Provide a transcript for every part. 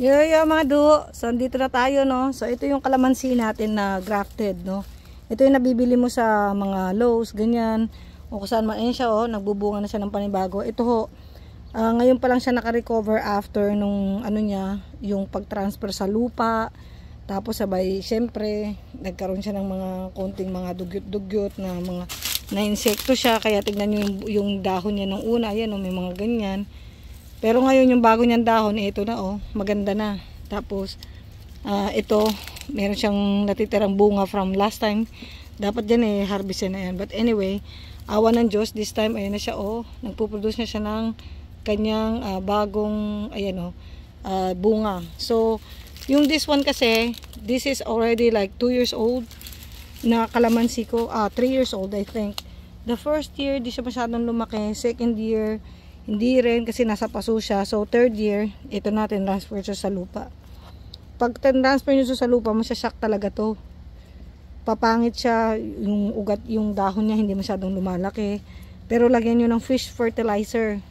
Yo mga duho. So dito na tayo, no. So ito yung kalamansi natin na grafted, no. Ito yung nabibili mo sa mga Lowe's, ganyan. O kung saan man siya, oh, nagbubunga na siya ng panibago. Ito ho, ngayon pa lang siya naka-recover after nung ano niya, yung pag-transfer sa lupa. Tapos sabay, syempre, nagkaroon siya ng mga konting mga dugyot-dugyot na mga na-insekto siya. Kaya tignan nyo yung dahon niya nung una, ayan, oh, may mga ganyan. Pero ngayon yung bago niyang dahon, ito na, oh, maganda na. Tapos ito, meron siyang natitirang bunga from last time. Dapat dyan harvest na yan. But anyway, awa ng Diyos, this time ayan na siya, oh, nagpo-produce na siya ng kanyang bagong ayan, oh, bunga. So yung this one kasi, this is already like 2 years old na kalamansi ko. 3 years old I think. The first year di siya masyadong lumaki. Second year hindi rin kasi nasa paso siya. So third year, ito natin transfer siya sa lupa. Pag transfer nyo sa lupa, masashock talaga to. Papangit siya, yung ugat, yung dahon niya hindi masyadong lumalaki. Pero lagyan nyo ng fish fertilizer.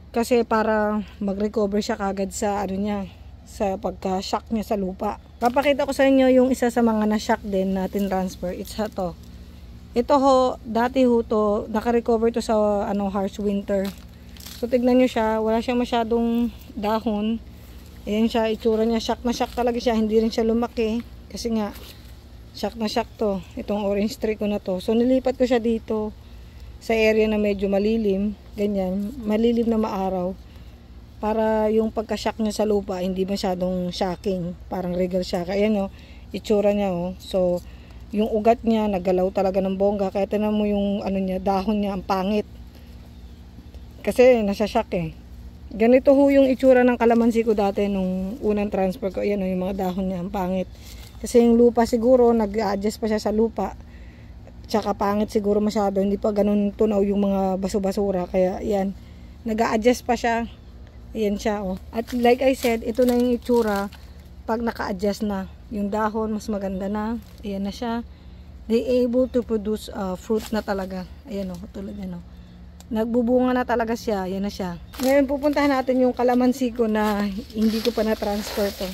Kasi para mag-recover siya kagad sa ano niya, sa pagka-shock niya sa lupa. Papakita ko sa inyo yung isa sa mga na-shock din natin transfer. It's to. Ito ho, dati ho to, naka-recover to sa harsh winter. So tignan nyo siya, wala siyang masyadong dahon. Ayan siya, itsura niya, shock na shock talaga siya, hindi rin siya lumaki. Kasi nga, shock na shock to, itong orange tree ko na to. So nilipat ko siya dito, sa area na medyo malilim, ganyan, malilim na maaraw. Para yung pagka-shock niya sa lupa, hindi masyadong shocking, parang regal shock. Ayan o, itsura niya o. So, yung ugat niya, nagalaw talaga ng bongga. Kaya tinan mo yung ano niya, dahon niya, ang pangit. Kasi nasa-shock eh. Ganito ho yung itsura ng kalamansi ko dati nung unang transfer ko. Ayan o, yung mga dahon niya, ang pangit. Kasi yung lupa siguro, nag-adjust pa siya sa lupa. Tsaka pangit siguro masyado. Hindi pa ganun tunaw yung mga baso-basura. Kaya yan, nag-adjust pa siya. Ayan siya oh. At like I said, ito na yung itsura pag naka-adjust na. Yung dahon, mas maganda na. Ayan na siya. They able to produce fruit na talaga. Ayan oh, tulad yan oh. Nagbubunga na talaga siya. Yan na siya. Ngayon pupuntahan natin yung kalamansi ko na hindi ko pa na-transfer to.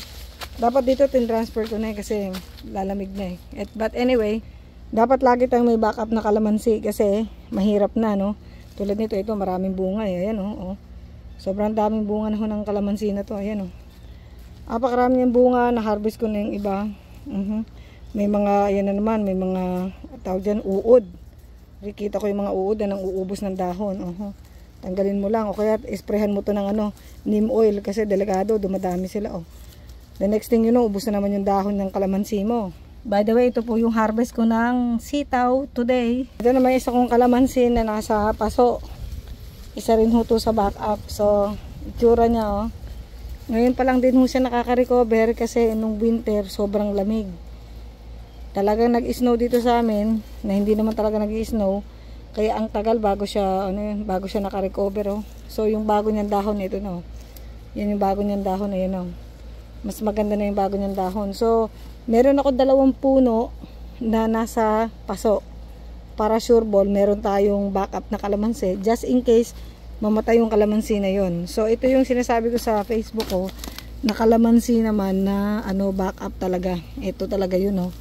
Dapat dito tin-transfer ko na kasi lalamig na eh. But anyway, dapat lagi tayong may backup na kalamansi kasi mahirap na, no? Tulad nito, ito maraming bunga eh. Ayan oh. Sobrang daming bunga na ho ng kalamansi na to. Ayan oh. Apakarami yung bunga. Na-harvest ko na yung iba. May mga, ayan na naman, may mga tawag dyan, uod. Nakikita ko yung mga uod na nang uubos ng dahon. Tanggalin mo lang o kaya isprehan mo to ng neem oil kasi delikado, dumadami sila oh. The next thing you know, ubos na naman yung dahon ng kalamansi mo. By the way, ito po yung harvest ko ng sitaw today. Ito naman isa kong kalamansi na nasa paso. Isa rin ho to sa backup. So, itsura niya oh. Ngayon pa lang din ho siya nakaka-recover kasi nung winter sobrang lamig. Talagang nag-snow dito sa amin na hindi naman talaga nag-snow. Kaya ang tagal bago siya bago siya naka-recover oh. So yung bago niyang dahon ito no. Yan yung bago niyang dahon ayun oh. Mas maganda na yung bago niyang dahon. So meron ako 2 puno na nasa paso. Para sure ball meron tayong backup na kalamansi just in case mamatay yung kalamansi na yon. So ito yung sinasabi ko sa Facebook ko na kalamansi naman na backup talaga. Ito talaga yun oh.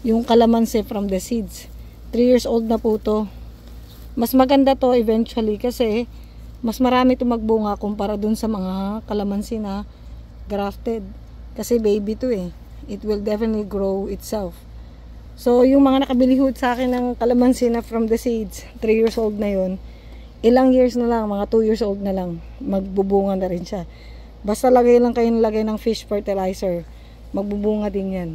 Yung kalamansi from the seeds. 3 years old na po to. Mas maganda to eventually kasi mas marami to magbunga kumpara dun sa mga kalamansi na grafted. Kasi baby to eh. It will definitely grow itself. So yung mga nakabili ho sa akin ng kalamansi na from the seeds, 3 years old na yun, ilang years na lang, mga 2 years old na lang, magbubunga na rin siya. Basta lagay lang kayo ng fish fertilizer, magbubunga din yan.